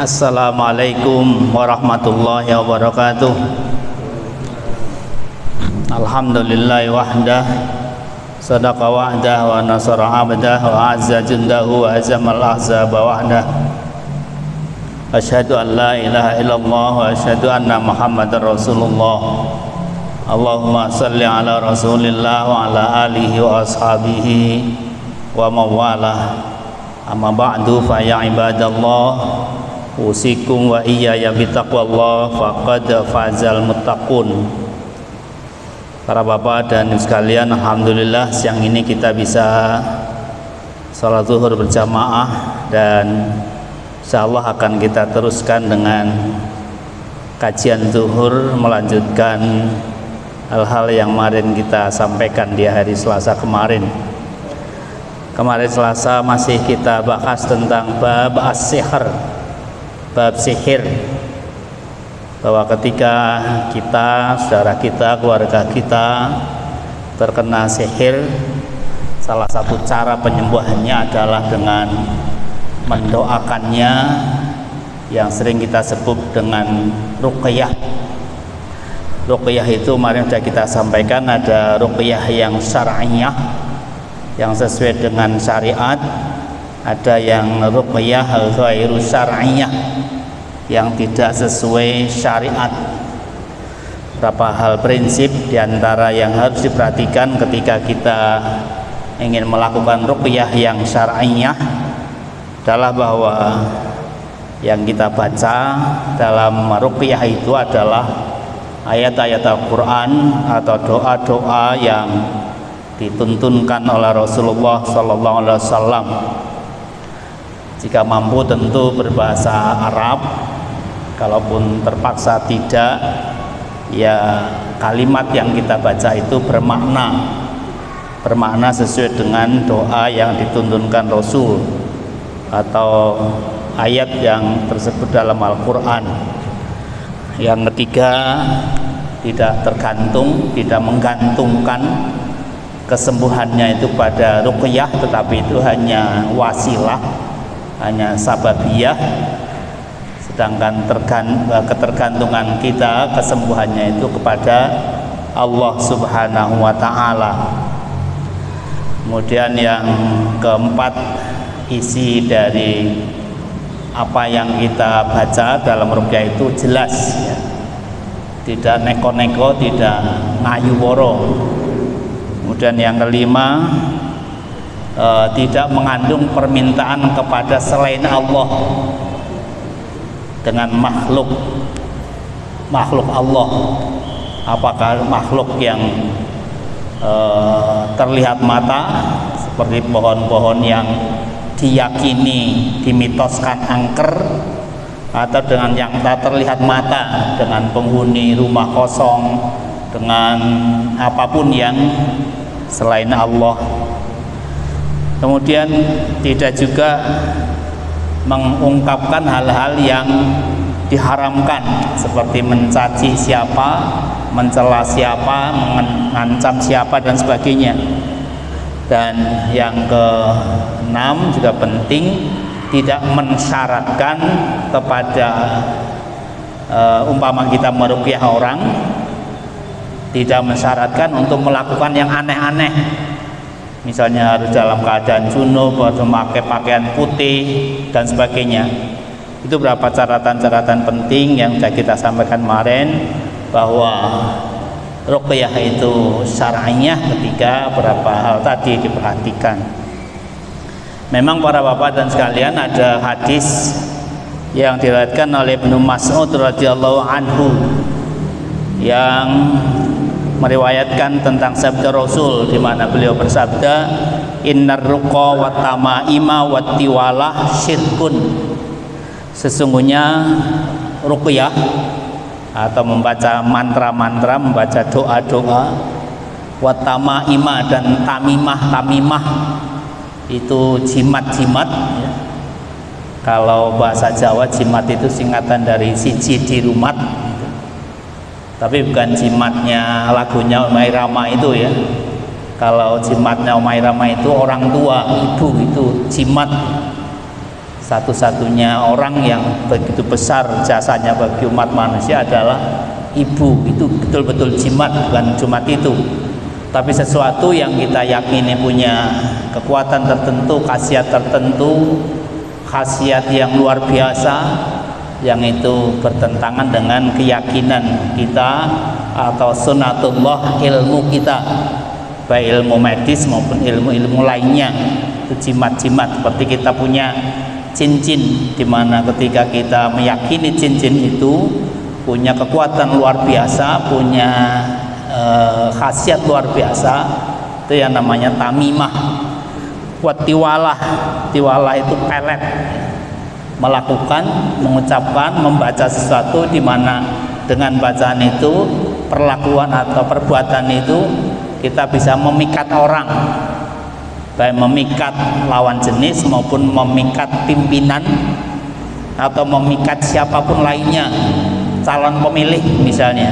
Assalamualaikum warahmatullahi wabarakatuh. Alhamdulillahi wahdah, sadaqa wa'dah wa nasara abdah wa azza jundahu wa azamal ahzaba wahdah. Asyhadu an la ilaha illallah wa asyhadu anna muhammadar rasulullah. Allahumma salli ala rasulillah wa ala alihi wa ashabihi wa mawalah. Amma ba'du fa ya ibadallah, usikum wa iyaya bitaqwallah faqad fazal muttaqun. Para bapak dan ibu sekalian, alhamdulillah siang ini kita bisa salat zuhur berjamaah, dan insyaallah akan kita teruskan dengan kajian zuhur, melanjutkan hal-hal yang kemarin kita sampaikan di hari Selasa kemarin. Kemarin Selasa masih kita bahas tentang bab as-sihr, bab sihir, bahwa ketika kita, saudara kita, keluarga kita terkena sihir, salah satu cara penyembuhannya adalah dengan mendoakannya, yang sering kita sebut dengan ruqyah. Ruqyah itu kemarin sudah kita sampaikan, ada ruqyah yang syar'iyah, yang sesuai dengan syariat, ada yang ruqyah ghairu syar'iyah, yang tidak sesuai syariat. Berapa hal prinsip diantara yang harus diperhatikan ketika kita ingin melakukan ruqyah yang syar'iyah adalah bahwa yang kita baca dalam ruqyah itu adalah ayat-ayat Al-Quran atau doa-doa yang dituntunkan oleh Rasulullah Sallallahu Alaihi Wasallam. Jika mampu tentu berbahasa Arab, kalaupun terpaksa tidak, ya kalimat yang kita baca itu bermakna sesuai dengan doa yang dituntunkan Rasul atau ayat yang tersebut dalam Al-Quran. Yang ketiga, tidak menggantungkan kesembuhannya itu pada ruqyah, tetapi itu hanya wasilah, hanya sababiyah. Sedangkan ketergantungan kita, kesembuhannya itu kepada Allah Subhanahu wa ta'ala. Kemudian yang keempat, isi dari apa yang kita baca dalam ruqyah itu jelas, ya. Tidak neko-neko, tidak ngayuworo. Kemudian yang kelima, tidak mengandung permintaan kepada selain Allah dengan makhluk Allah, apakah makhluk yang terlihat mata seperti pohon-pohon yang diyakini dimitoskan angker, atau dengan yang tak terlihat mata, dengan penghuni rumah kosong, dengan apapun yang selain Allah. Kemudian tidak juga mengungkapkan hal-hal yang diharamkan, seperti mencaci siapa, mencela siapa, mengancam siapa, dan sebagainya. Dan yang keenam juga penting, tidak mensyaratkan kepada umpama kita meruqyah orang, tidak mensyaratkan untuk melakukan yang aneh-aneh, misalnya harus dalam keadaan junub, harus memakai pakaian putih dan sebagainya. Itu beberapa catatan-catatan penting yang sudah kita sampaikan kemarin, bahwa ruqyah itu syar'iyah ketika beberapa hal tadi diperhatikan. Memang para bapak dan sekalian, ada hadis yang diriwayatkan oleh Ibnu Mas'ud radhiyallahu anhu yang meriwayatkan tentang sabda Rasul, di mana beliau bersabda, innar ruqa wat tamaima wat tiwalah syirkun. Sesungguhnya ruqyah atau membaca mantra-mantra, membaca doa-doa, wat tamaima dan tamimah itu jimat-jimat, ya. Kalau bahasa Jawa jimat itu singkatan dari siji di rumat, tapi bukan jimatnya lagunya Omai Rama itu, ya. Kalau jimatnya Omai Rama itu orang tua, ibu, itu jimat. satu-satunya orang yang begitu besar jasanya bagi umat manusia adalah ibu. Itu betul-betul jimat, bukan cuma itu, tapi sesuatu yang kita yakini punya kekuatan tertentu, khasiat tertentu, khasiat yang luar biasa, yang itu bertentangan dengan keyakinan kita atau sunatullah ilmu kita, baik ilmu medis maupun ilmu-ilmu lainnya. Itu jimat-jimat. Seperti kita punya cincin, di mana ketika kita meyakini cincin itu punya kekuatan luar biasa, punya khasiat luar biasa, itu yang namanya tamimah. Tiwalah, tiwalah itu pelet, melakukan, mengucapkan, membaca sesuatu di mana dengan bacaan itu, perlakuan atau perbuatan itu kita bisa memikat orang, baik memikat lawan jenis maupun memikat pimpinan atau memikat siapapun lainnya, calon pemilih misalnya,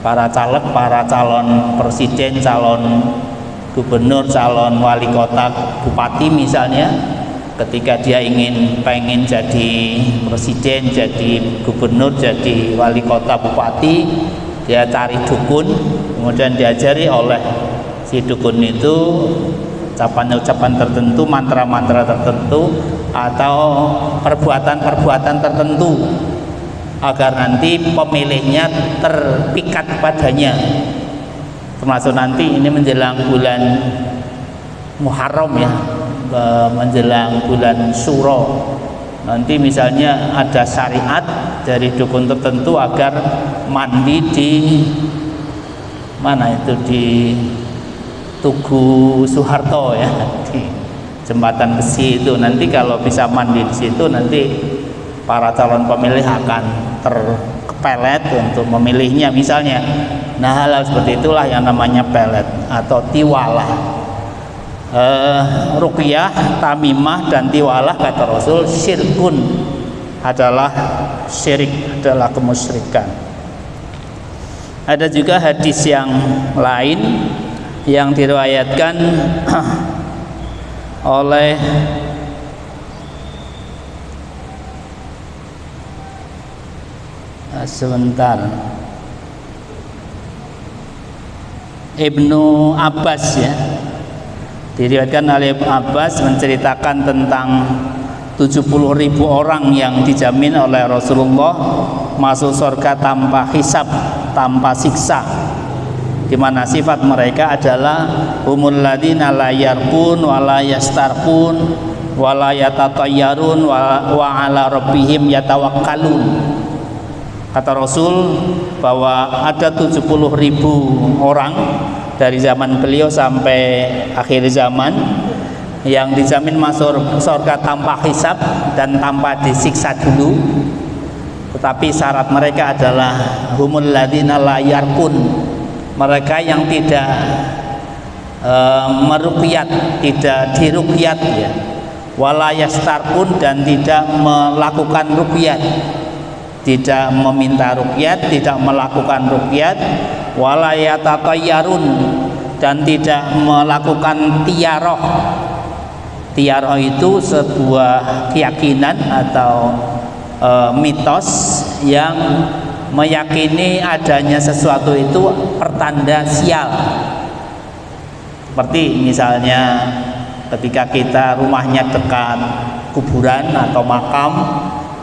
para caleg, para calon presiden, calon gubernur, calon wali kota, bupati misalnya. Ketika dia pengen jadi presiden, jadi gubernur, jadi wali kota, bupati, dia cari dukun, kemudian diajari oleh si dukun itu ucapan-ucapan tertentu, mantra-mantra tertentu, atau perbuatan-perbuatan tertentu agar nanti pemilihnya terpikat padanya. Termasuk nanti ini menjelang bulan Muharram ya, menjelang bulan Syuro, nanti misalnya ada syariat dari dukun tertentu agar mandi di mana itu, di Tugu Soeharto ya, di jembatan besi itu. Nanti kalau bisa mandi di situ, nanti para calon pemilih akan terpelet untuk memilihnya misalnya. Nah, hal seperti itulah yang namanya pelet atau tiwalah. Ruqyah, tamimah dan tiwalah kata Rasul syirkun, adalah syirik, adalah kemusyrikan. Ada juga hadis yang lain yang diriwayatkan oleh Ibnu Abbas ya, diriwayatkan oleh Ibnu Abbas menceritakan tentang 70.000 orang yang dijamin oleh Rasulullah masuk surga tanpa hisab, tanpa siksa, di mana sifat mereka adalah humul ladzina la yarqun wa la yastarqun wa la yatatayyarun wa ala rabbihim yatawakkalun. Kata Rasul bahwa ada 70.000 orang dari zaman beliau sampai akhir zaman yang dijamin masuk surga tanpa hisab dan tanpa disiksa dulu, tetapi syarat mereka adalah humul ladzina la yarqun, mereka yang tidak meruqyat, tidak diruqyat ya, wala yastarqun, dan tidak melakukan ruqyat, tidak meminta ruqyat, tidak melakukan ruqyat, wala yatatayyarun, dan tidak melakukan tiyaroh. Tiyaroh itu sebuah keyakinan atau mitos yang meyakini adanya sesuatu itu pertanda sial. Seperti misalnya ketika kita rumahnya dekat kuburan atau makam,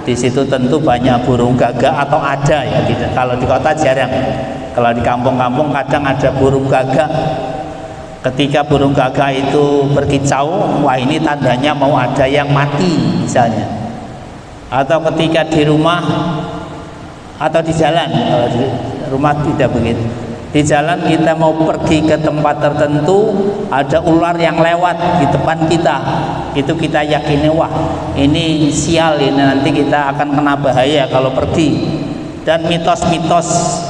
di situ tentu banyak burung gagak atau ada ya. Kalau di kota jarang, kalau di kampung-kampung kadang ada burung gagak. Ketika burung gagak itu berkicau, wah ini tandanya mau ada yang mati misalnya. Atau ketika di rumah atau di jalan, kalau di rumah tidak begitu, di jalan kita mau pergi ke tempat tertentu, ada ular yang lewat di depan kita, itu kita yakini wah ini sial, ini nanti kita akan kena bahaya kalau pergi. Dan mitos-mitos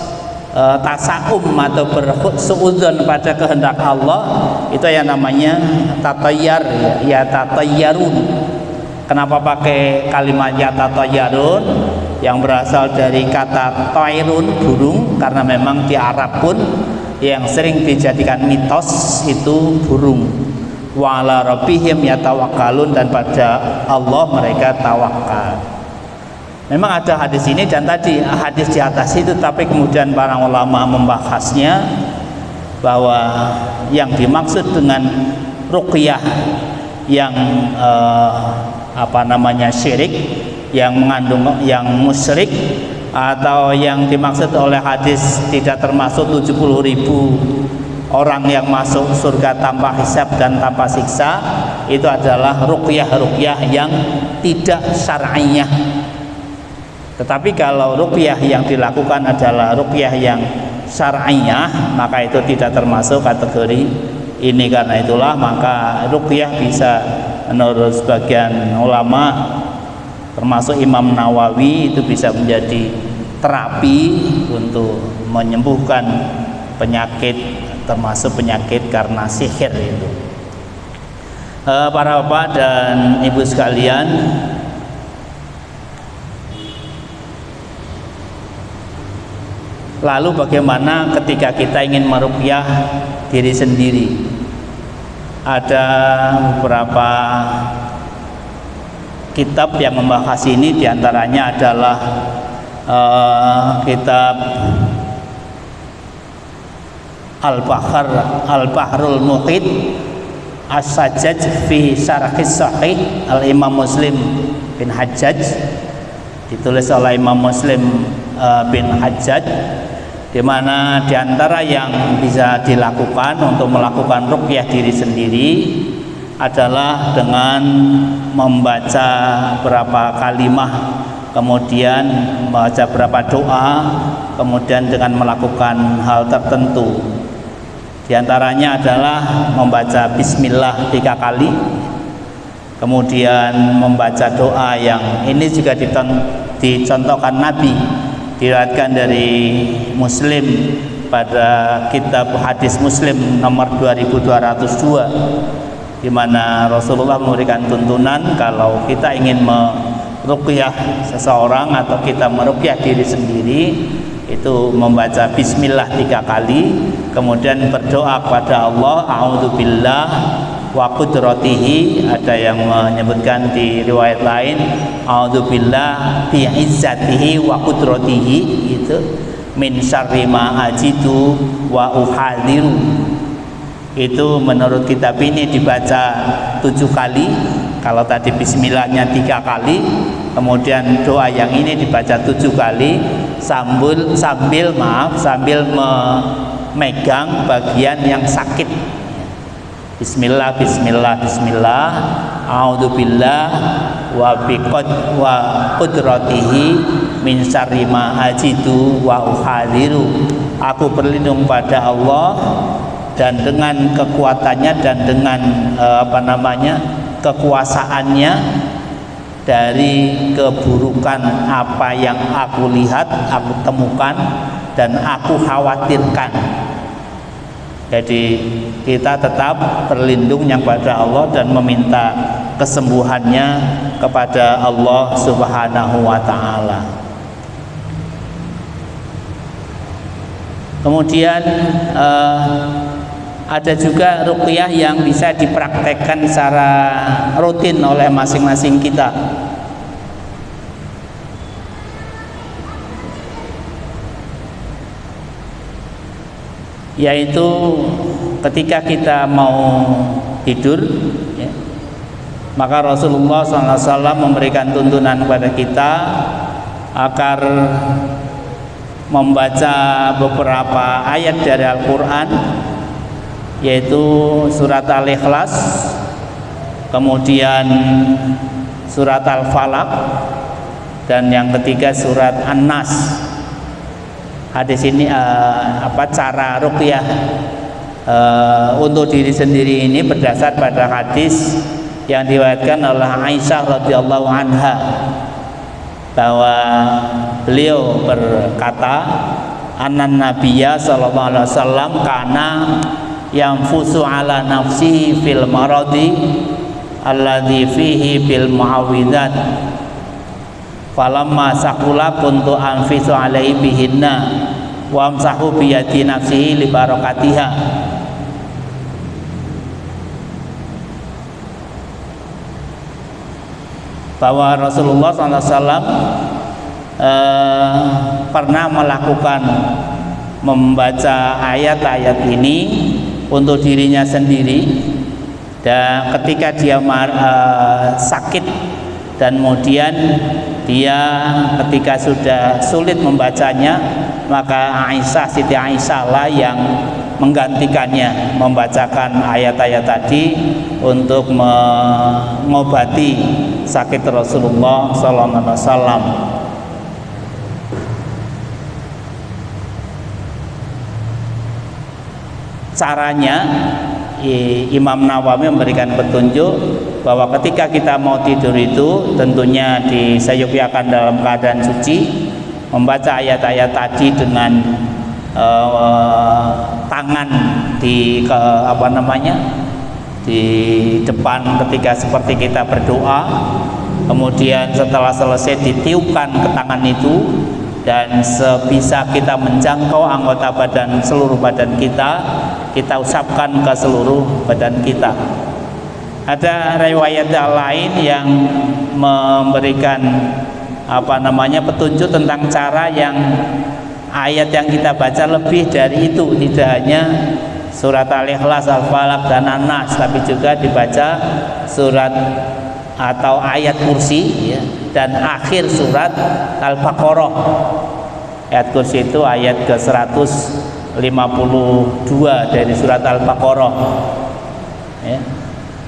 tasaum atau bersuudzon pada kehendak Allah, itu yang namanya tatayyar ya, tatayyarun. Kenapa pakai kalimat ya tatayyarun yang berasal dari kata tairun, burung, karena memang di Arab pun yang sering dijadikan mitos itu burung. wa ala rabbihim yatawakkalun, dan pada Allah mereka tawakal. Memang ada hadis ini dan tadi hadis di atas itu, tapi kemudian para ulama membahasnya bahwa yang dimaksud dengan ruqyah yang syirik, yang mengandung yang musyrik, atau yang dimaksud oleh hadis tidak termasuk 70.000 orang yang masuk surga tanpa hisab dan tanpa siksa, itu adalah ruqyah yang tidak syar'iyah. Tetapi kalau ruqyah yang dilakukan adalah ruqyah yang syar'iyah, maka itu tidak termasuk kategori ini. Karena itulah maka ruqyah bisa menurut sebagian ulama termasuk Imam Nawawi itu bisa menjadi terapi untuk menyembuhkan penyakit, termasuk penyakit karena sihir itu. Para bapak dan ibu sekalian, lalu bagaimana ketika kita ingin meruqyah diri sendiri? Ada beberapa kitab yang membahas ini, diantaranya adalah kitab Al-Bahrul Muhit As-Sajjaj fi Syarhis Sahih Al-Imam Muslim bin Hajjaj, ditulis oleh Imam Muslim bin Hajjaj, di mana diantara yang bisa dilakukan untuk melakukan ruqyah diri sendiri adalah dengan membaca berapa kalimah, kemudian membaca berapa doa, kemudian dengan melakukan hal tertentu. Di antaranya adalah membaca bismillah 3 kali, kemudian membaca doa yang ini juga dicontohkan Nabi, diriwayatkan dari Muslim pada kitab hadis Muslim nomor 2202, di mana Rasulullah memberikan tuntunan kalau kita ingin meruqyah seseorang atau kita meruqyah diri sendiri, itu membaca bismillah 3 kali, kemudian berdoa kepada Allah, a'udzubillah wa qudratihi, ada yang menyebutkan di riwayat lain a'udzubillah bi izzatihi wa qudratihi, itu min syarri ma ajidu wa uhadiru. Itu menurut kitab ini dibaca 7 kali. Kalau tadi bismillahnya 3 kali, kemudian doa yang ini dibaca 7 kali sambil memegang bagian yang sakit. Bismillah, bismillah, bismillah, a'udzubillah wa qudratihi min syarri ma ajidu wa uhadiru. Aku berlindung pada Allah dan dengan kekuatannya dan dengan kekuasaannya dari keburukan apa yang aku lihat, aku temukan, dan aku khawatirkan. Jadi kita tetap berlindung yang pada Allah dan meminta kesembuhannya kepada Allah Subhanahu wa ta'ala. Kemudian ada juga ruqyah yang bisa dipraktekkan secara rutin oleh masing-masing kita. Yaitu ketika kita mau tidur, ya, maka Rasulullah SAW memberikan tuntunan kepada kita agar membaca beberapa ayat dari Al-Quran, yaitu surat Al-Ikhlas, kemudian surat Al-Falaq, dan yang ketiga surat An-Nas. Hadis ini cara ruqyah untuk diri sendiri ini berdasar pada hadis yang diriwayatkan oleh Aisyah radhiyallahu anha, bahwa beliau berkata, anan nabiyya sallallahu alaihi wasallam kana yanfusu ala nafsihi fil maradi alladhi fihi bil muawwidzat falamma sakula kuntu anfisu alaihi bihinna wa amsahu biyadi nafsihi li barakatiha. bahwa Rasulullah SAW pernah melakukan membaca ayat-ayat ini untuk dirinya sendiri, dan ketika dia sakit dan kemudian dia ketika sudah sulit membacanya, maka Siti Aisyah lah yang menggantikannya membacakan ayat-ayat tadi untuk mengobati sakit Rasulullah sallallahu alaihi wasallam. Caranya Imam Nawawi memberikan petunjuk bahwa ketika kita mau tidur itu tentunya disayupiakan dalam keadaan suci, membaca ayat-ayat tadi dengan tangan di di depan ketika seperti kita berdoa, kemudian setelah selesai ditiupkan ke tangan itu, dan sebisa kita menjangkau anggota badan, seluruh badan kita usapkan ke seluruh badan kita. Ada riwayat lain yang memberikan petunjuk tentang cara yang ayat yang kita baca lebih dari itu, tidak hanya surat Al-Ikhlas, Al-Falaq dan An-Nas, tapi juga dibaca surat atau ayat kursi ya, dan akhir surat Al-Baqarah. Ayat kursi itu ayat ke 152 dari surat Al-Baqarah ya.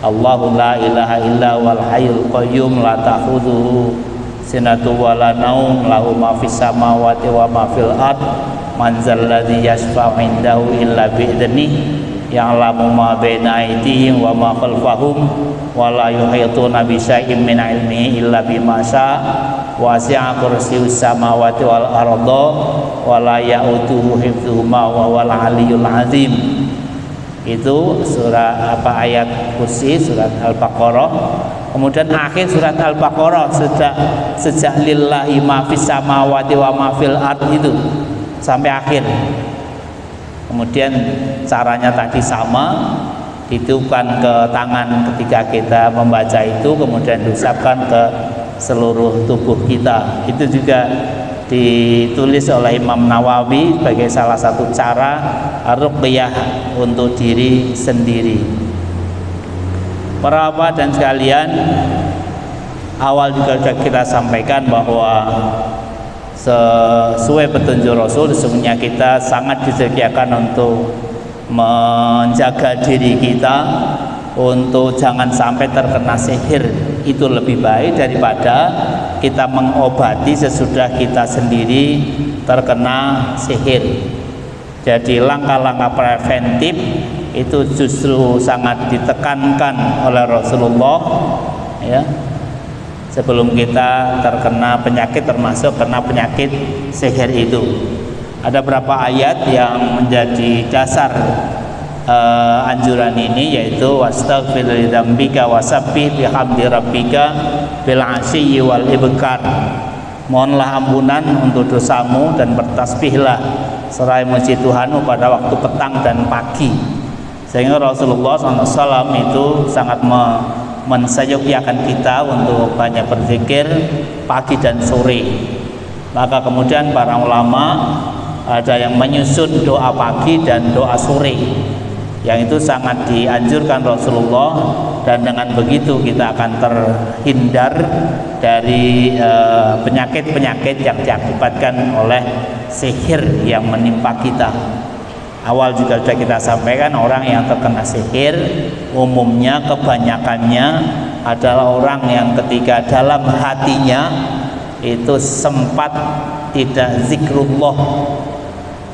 Allahu la ilaha illa wal hayyul qayyum la ta'khudhuhu sinatu wala naum lahu ma fis samawati wa ma fil ard man zalladzi yashfa'u indahu illa bi'idnih ya'lamu ma baina aydihim wa ma khalfahum wa la yuhituna bi syai'in min ilmihi illa bima syaa wasi'a kursiyyus samawati wal arda wa la ya'uduhu hifdzuhuma wa huwal aliyyul azim. Itu surah ayat kursi surat Al-Baqarah. Kemudian akhir surat Al-Baqarah sejak lillahi ma fis samawati wa ma fil ard itu sampai akhir. Kemudian caranya tadi sama, ditiupkan ke tangan ketika kita membaca itu, kemudian diusapkan ke seluruh tubuh kita. Itu juga ditulis oleh Imam Nawawi sebagai salah satu cara ruqyah untuk diri sendiri. Para bapak dan sekalian, awal juga sudah kita sampaikan bahwa sesuai petunjuk Rasul, sesungguhnya kita sangat disediakan untuk menjaga diri kita untuk jangan sampai terkena sihir. Itu lebih baik daripada kita mengobati sesudah kita sendiri terkena sihir. Jadi langkah-langkah preventif itu justru sangat ditekankan oleh Rasulullah ya, sebelum kita terkena penyakit, termasuk kena penyakit sihir itu. Ada beberapa ayat yang menjadi dasar anjuran ini, yaitu wastaghfir li dzambika wasabbih bihamdi rabbika bil 'ashyi wal ibkar. Mohonlah ampunan untuk dosamu dan bertasbihlah seraya memuji Tuhanmu pada waktu petang dan pagi. Sehingga Rasulullah SAW itu sangat mensayyiakan kita untuk banyak berzikir pagi dan sore. Maka kemudian para ulama ada yang menyusun doa pagi dan doa sore, yang itu sangat dianjurkan Rasulullah, dan dengan begitu kita akan terhindar dari penyakit-penyakit yang diakibatkan oleh sihir yang menimpa kita. Awal juga sudah kita sampaikan, orang yang terkena sihir umumnya kebanyakannya adalah orang yang ketika dalam hatinya itu sempat tidak zikrullah.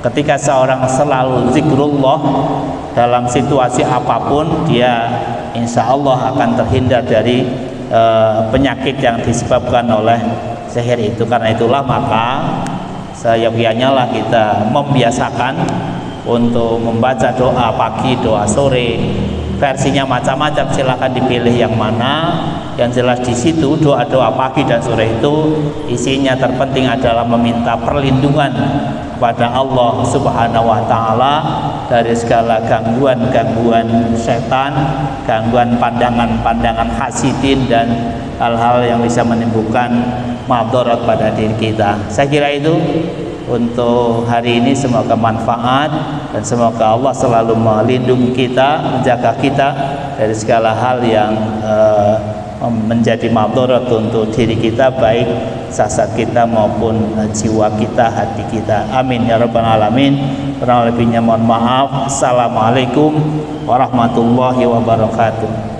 Ketika seorang selalu zikrullah dalam situasi apapun, dia insya Allah akan terhindar dari penyakit yang disebabkan oleh sihir itu. Karena itulah maka seyogyanya lah kita membiasakan untuk membaca doa pagi, doa sore. Versinya macam-macam, silahkan dipilih yang mana. Yang jelas di situ doa-doa pagi dan sore itu isinya terpenting adalah meminta perlindungan kepada Allah Subhanahu wa taala dari segala gangguan-gangguan setan, gangguan pandangan-pandangan hasidin dan hal-hal yang bisa menimbulkan madarat pada diri kita. Saya kira itu untuk hari ini, semoga manfaat dan semoga Allah selalu melindungi kita, menjaga kita dari segala hal yang menjadi madarat untuk diri kita, baik jasad kita maupun jiwa kita, hati kita. Amin ya rabbal alamin. Kurang lebihnya mohon maaf. Assalamualaikum warahmatullahi wabarakatuh.